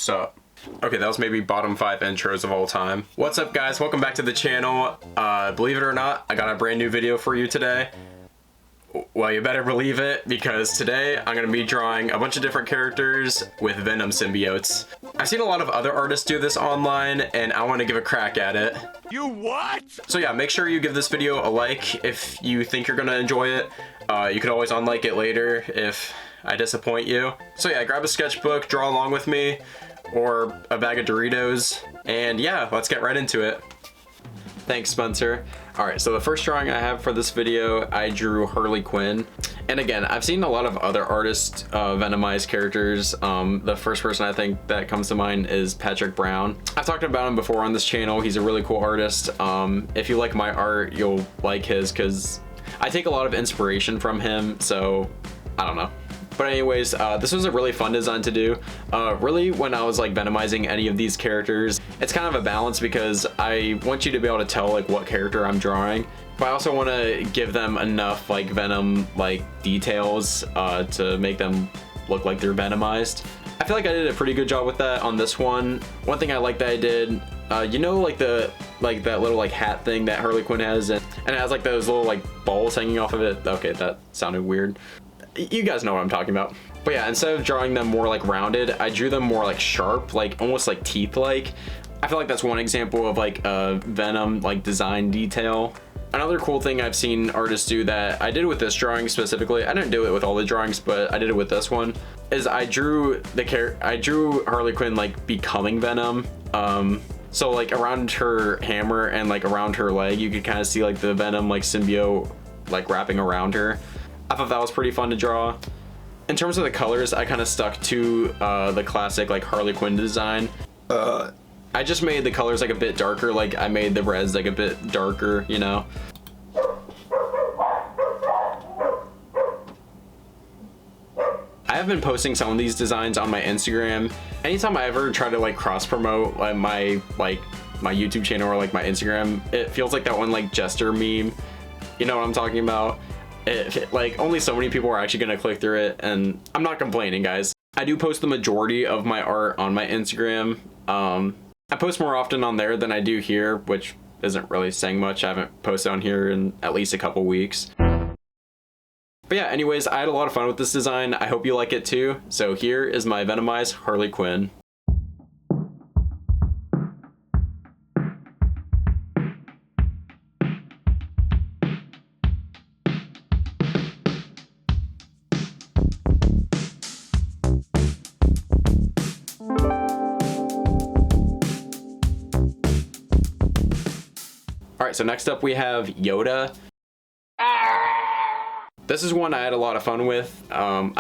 So, okay, that was maybe bottom 5 intros of all time. What's up, guys? Welcome back to the channel. Believe it or not, I got a brand new video for you today. Well, you better believe it, because today I'm going to be drawing a bunch of different characters with venom symbiotes. I've seen a lot of other artists do this online, and I want to give a crack at it. You what? So yeah, make sure you give this video a like if you think you're going to enjoy it. You could always unlike it later if I disappoint you. So yeah, grab a sketchbook, draw along with me, or a bag of Doritos, and yeah, let's get right into it. Thanks, Spencer. Alright, so the first drawing I have for this video, I drew Harley Quinn. And again, I've seen a lot of other artists venomize characters. The first person I think that comes to mind is Patrick Brown. I've talked about him before on this channel. He's a really cool artist. If you like my art, you'll like his, because I take a lot of inspiration from him, so I don't know. But anyways, this was a really fun design to do. Really, when I was like venomizing any of these characters, it's kind of a balance because I want you to be able to tell like what character I'm drawing, but I also want to give them enough like venom like details to make them look like they're venomized. I feel like I did a pretty good job with that on this one. One thing I like that I did, you know, like that little like hat thing that Harley Quinn has, and it has like those little like balls hanging off of it. Okay, that sounded weird. You guys know what I'm talking about. But yeah, instead of drawing them more like rounded, I drew them more like sharp, like almost like teeth like. I feel like that's one example of like a venom like design detail. Another cool thing I've seen artists do that I did with this drawing specifically, I didn't do it with all the drawings, but I did it with this one, is I drew Harley Quinn like becoming Venom. So like around her hammer and like around her leg, you could kind of see like the venom like symbiote like wrapping around her. I thought that was pretty fun to draw. In terms of the colors, I kind of stuck to the classic like Harley Quinn design. I just made the colors like a bit darker, like I made the reds like a bit darker, you know. I have been posting some of these designs on my Instagram. Anytime I ever try to like cross promote like my YouTube channel or like my Instagram, it feels like that one like Jester meme. You know what I'm talking about? Like only so many people are actually gonna click through it, and I'm not complaining, guys. I do post the majority of my art on my Instagram. I post more often on there than I do here, which isn't really saying much. I haven't posted on here in at least a couple weeks. But yeah, anyways, I had a lot of fun with this design. I hope you like it too. So here is my venomized Harley Quinn. Alright, so next up we have Yoda. This is one I had a lot of fun with. I'm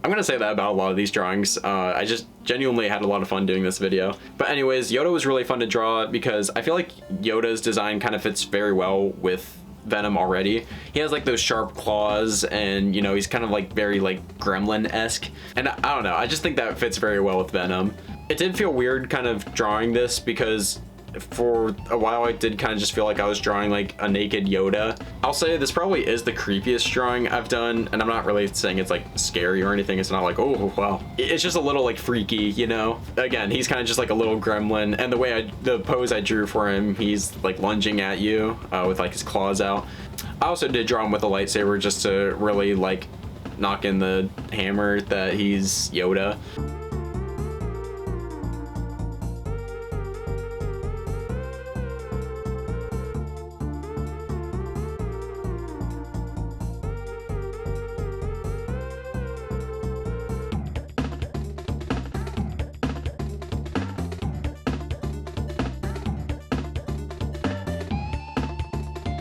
gonna say that about a lot of these drawings. I just genuinely had a lot of fun doing this video. But anyways, Yoda was really fun to draw because I feel like Yoda's design kind of fits very well with Venom already. He has like those sharp claws, and you know, he's kind of like very like gremlin-esque. And I don't know, I just think that fits very well with Venom. It did feel weird kind of drawing this because for a while I did kind of just feel like I was drawing like a naked Yoda. I'll say this probably is the creepiest drawing I've done, and I'm not really saying it's like scary or anything. It's not like, oh wow, it's just a little like freaky, you know. Again, he's kind of just like a little gremlin, and the way the pose I drew for him, he's like lunging at you with like his claws out. I also did draw him with a lightsaber just to really like knock in the hammer that he's Yoda.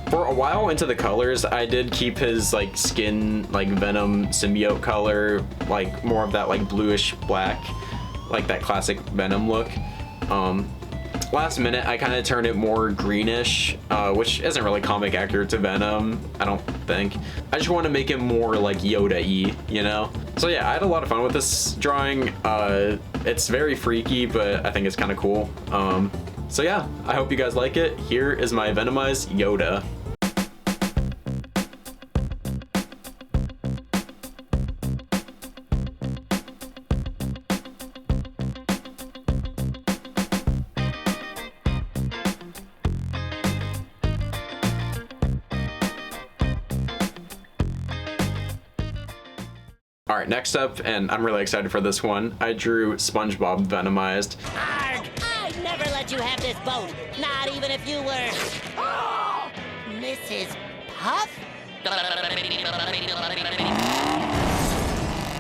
For a while into the colors, I did keep his like skin like Venom symbiote color, like more of that like bluish black, like that classic Venom look. Last minute I kind of turned it more greenish, which isn't really comic accurate to Venom, I don't think. I just want to make him more like Yoda-y, you know? So yeah, I had a lot of fun with this drawing. It's very freaky, but I think it's kind of cool. So yeah, I hope you guys like it. Here is my venomized Yoda. All right, next up, and I'm really excited for this one, I drew SpongeBob Venomized. Arg! I'd never let you have this boat, not even if you were... Mrs. Puff?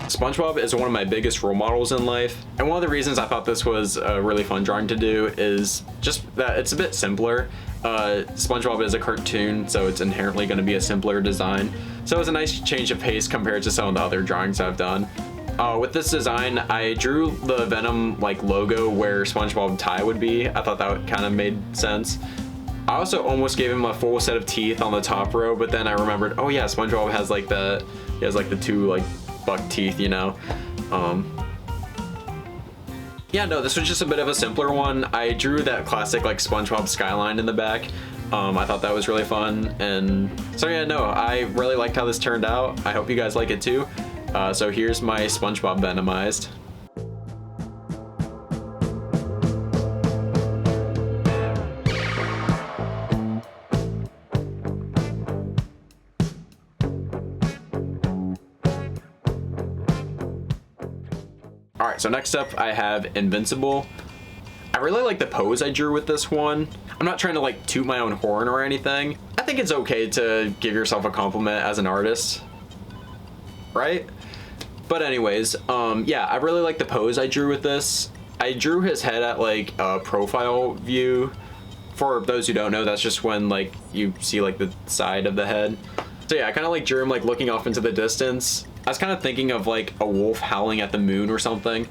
SpongeBob is one of my biggest role models in life, and one of the reasons I thought this was a really fun drawing to do is just that it's a bit simpler. SpongeBob is a cartoon, so it's inherently going to be a simpler design. So it was a nice change of pace compared to some of the other drawings I've done. With this design, I drew the Venom like logo where SpongeBob tie would be. I thought that kind of made sense. I also almost gave him a full set of teeth on the top row, but then I remembered, oh yeah, SpongeBob has like the, he has like the two like buck teeth, you know. Yeah, no, this was just a bit of a simpler one. I drew that classic like SpongeBob skyline in the back. I thought that was really fun, and so yeah, no, I really liked how this turned out. I hope you guys like it too. So here's my SpongeBob Venomized. All right, so next up I have Invincible. I really like the pose I drew with this one. I'm not trying to like toot my own horn or anything. I think it's okay to give yourself a compliment as an artist, right? But anyways, yeah, I really like the pose I drew with this. I drew his head at like a profile view. For those who don't know, that's just when like you see like the side of the head. So yeah, I kind of like drew him like looking off into the distance. I was kind of thinking of like a wolf howling at the moon or something.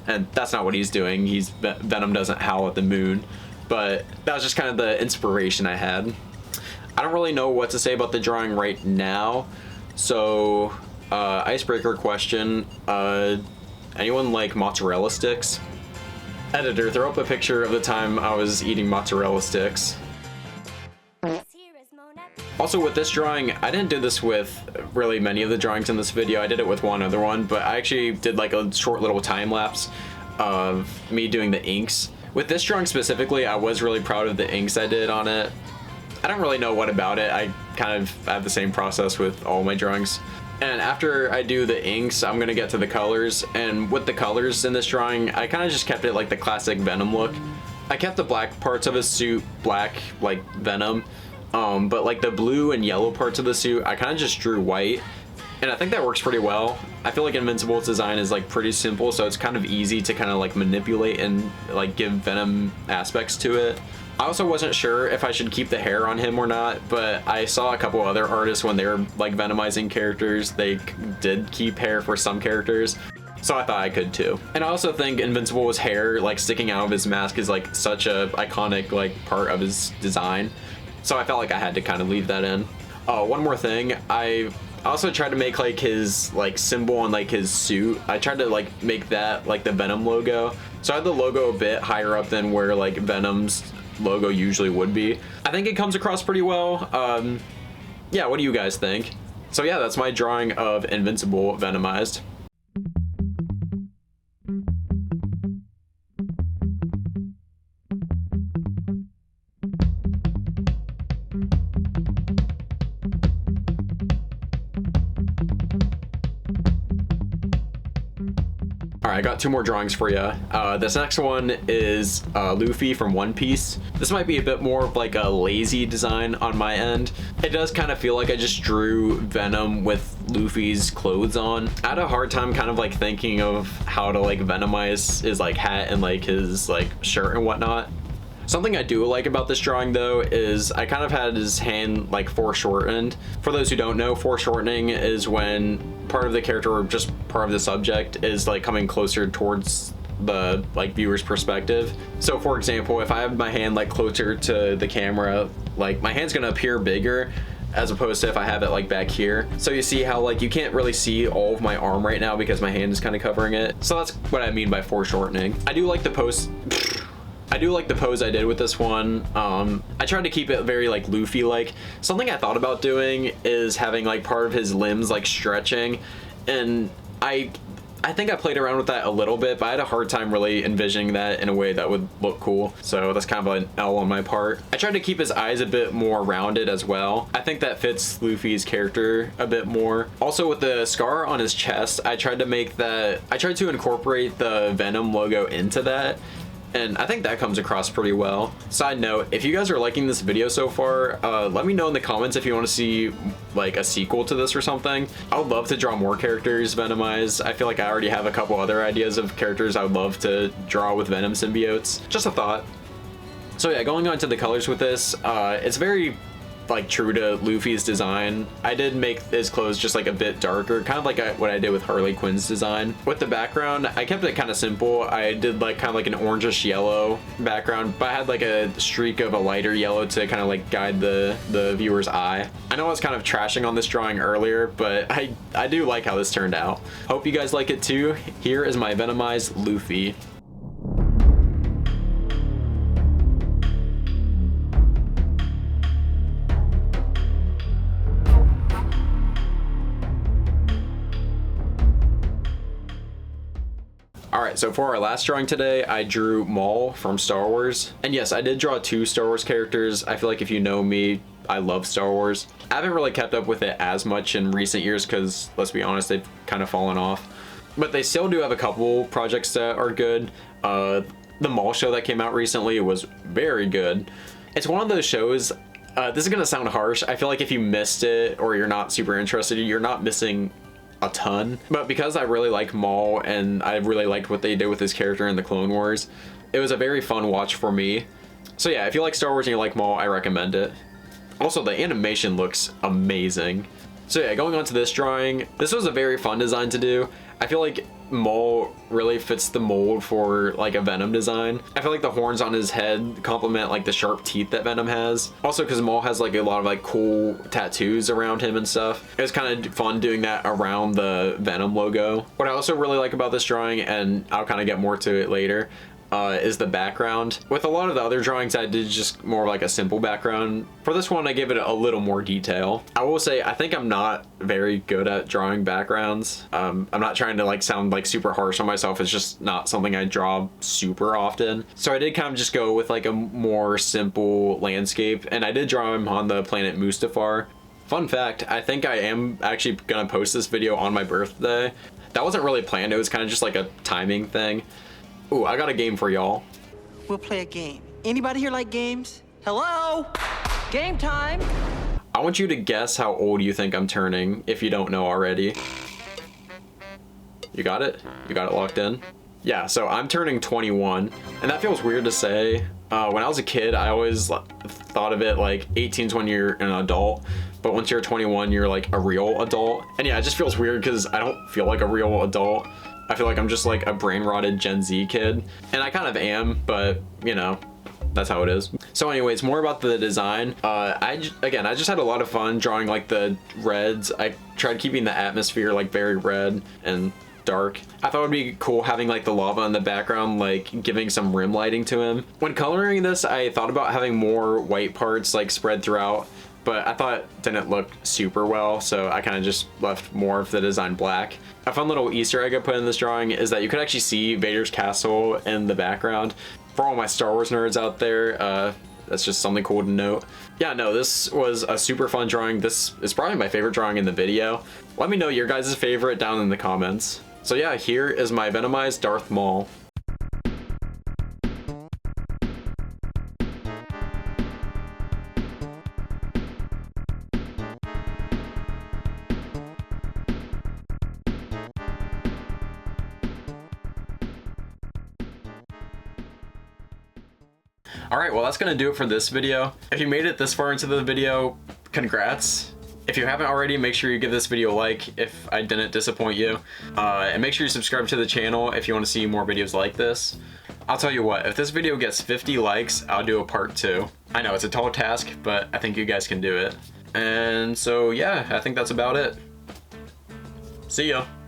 And that's not what he's doing. Venom doesn't howl at the moon, but that was just kind of the inspiration I had. I don't really know what to say about the drawing right now. So, icebreaker question, anyone like mozzarella sticks? Editor, throw up a picture of the time I was eating mozzarella sticks. Also with this drawing, I didn't do this with really many of the drawings in this video. I did it with one other one, but I actually did like a short little time lapse of me doing the inks. With this drawing specifically, I was really proud of the inks I did on it. I don't really know what about it. I kind of have the same process with all my drawings. And after I do the inks, I'm gonna get to the colors. And with the colors in this drawing, I kind of just kept it like the classic Venom look. I kept the black parts of his suit black, like Venom. But like the blue and yellow parts of the suit, I kind of just drew white, and I think that works pretty well. I feel like Invincible's design is like pretty simple, so it's kind of easy to kind of like manipulate and like give Venom aspects to it. I also wasn't sure if I should keep the hair on him or not, but I saw a couple other artists when they were like Venomizing characters, they did keep hair for some characters. So I thought I could too. And I also think Invincible's hair like sticking out of his mask is like such a iconic like part of his design. So I felt like I had to kind of leave that in. One more thing, I also tried to make like his like symbol on like his suit. I tried to like make that like the Venom logo. So I had the logo a bit higher up than where like Venom's logo usually would be. I think it comes across pretty well. Yeah, what do you guys think? So yeah, that's my drawing of Invincible Venomized. Alright, I got two more drawings for you. This next one is Luffy from One Piece. This might be a bit more of like a lazy design on my end. It does kind of feel like I just drew Venom with Luffy's clothes on. I had a hard time kind of like thinking of how to like Venomize his like hat and like his like shirt and whatnot. Something I do like about this drawing though is I kind of had his hand like foreshortened. For those who don't know, foreshortening is when part of the character or just part of the subject is like coming closer towards the like viewer's perspective. So for example, if I have my hand like closer to the camera, like my hand's gonna appear bigger as opposed to if I have it like back here. So you see how like you can't really see all of my arm right now because my hand is kind of covering it. So that's what I mean by foreshortening. I do like the pose I did with this one. I tried to keep it very like Luffy-like. Something I thought about doing is having like part of his limbs like stretching, and I I think I played around with that a little bit, but I had a hard time really envisioning that in a way that would look cool. So that's kind of an L on my part. I tried to keep his eyes a bit more rounded as well. I think that fits Luffy's character a bit more. Also with the scar on his chest, I tried to incorporate the Venom logo into that. And I think that comes across pretty well. Side note, if you guys are liking this video so far, let me know in the comments if you want to see like a sequel to this or something. I would love to draw more characters Venomized. I feel like I already have a couple other ideas of characters I would love to draw with Venom symbiotes. Just a thought. So yeah, going on to the colors with this, it's very like true to Luffy's design. I did make his clothes just like a bit darker, kind of like what I did with Harley Quinn's design. With the background, I kept it kind of simple. I did like kind of like an orangish yellow background, but I had like a streak of a lighter yellow to kind of like guide the viewer's eye. I know I was kind of trashing on this drawing earlier, but I do like how this turned out. Hope you guys like it too. Here is my Venomized Luffy. Alright, so for our last drawing today, I drew Maul from Star Wars. And yes, I did draw 2 Star Wars characters. I feel like if you know me, I love Star Wars. I haven't really kept up with it as much in recent years because, let's be honest, they've kind of fallen off. But they still do have a couple projects that are good. The Maul show that came out recently was very good. It's one of those shows, this is going to sound harsh. I feel like if you missed it or you're not super interested, you're not missing a ton, but because I really like Maul and I really liked what they did with his character in the Clone Wars, it was a very fun watch for me. So yeah, if you like Star Wars and you like Maul, I recommend it. Also, the animation looks amazing. So yeah, going on to this drawing, this was a very fun design to do. I feel like Maul really fits the mold for like a Venom design. I feel like the horns on his head complement like the sharp teeth that Venom has. Also because Maul has like a lot of like cool tattoos around him and stuff. It was kind of fun doing that around the Venom logo. What I also really like about this drawing, and I'll kind of get more to it later, is the background. With a lot of the other drawings, I did just more like a simple background. For this one, I give it a little more detail. I will say, I think I'm not very good at drawing backgrounds. I'm not trying to like sound like super harsh on myself. It's just not something I draw super often. So I did kind of just go with like a more simple landscape, and I did draw him on the planet Mustafar. Fun fact, I think I am actually gonna post this video on my birthday. That wasn't really planned. It was kind of just like a timing thing. Ooh, I got a game for y'all. We'll play a game. Anybody here like games? Hello? Game time! I want you to guess how old you think I'm turning, if you don't know already. You got it? You got it locked in? Yeah, so I'm turning 21, and that feels weird to say. When I was a kid, I always thought of it like 18's when you're an adult, but once you're 21, you're like a real adult. And yeah, it just feels weird because I don't feel like a real adult. I feel like I'm just like a brain-rotted Gen Z kid, and I kind of am, but you know, that's how it is. So anyways, more about the design. I just had a lot of fun drawing like the reds. I tried keeping the atmosphere like very red and dark. I thought it would be cool having like the lava in the background, like giving some rim lighting to him. When coloring this, I thought about having more white parts like spread throughout, but I thought it didn't look super well, so I kind of just left more of the design black. A fun little Easter egg I put in this drawing is that you could actually see Vader's castle in the background. For all my Star Wars nerds out there, that's just something cool to note. Yeah, no, this was a super fun drawing. This is probably my favorite drawing in the video. Let me know your guys' favorite down in the comments. So yeah, here is my Venomized Darth Maul. Alright, well that's gonna do it for this video. If you made it this far into the video, congrats. If you haven't already, make sure you give this video a like if I didn't disappoint you. And make sure you subscribe to the channel if you want to see more videos like this. I'll tell you what, if this video gets 50 likes, I'll do a part 2. I know it's a tall task, but I think you guys can do it. And so yeah, I think that's about it. See ya.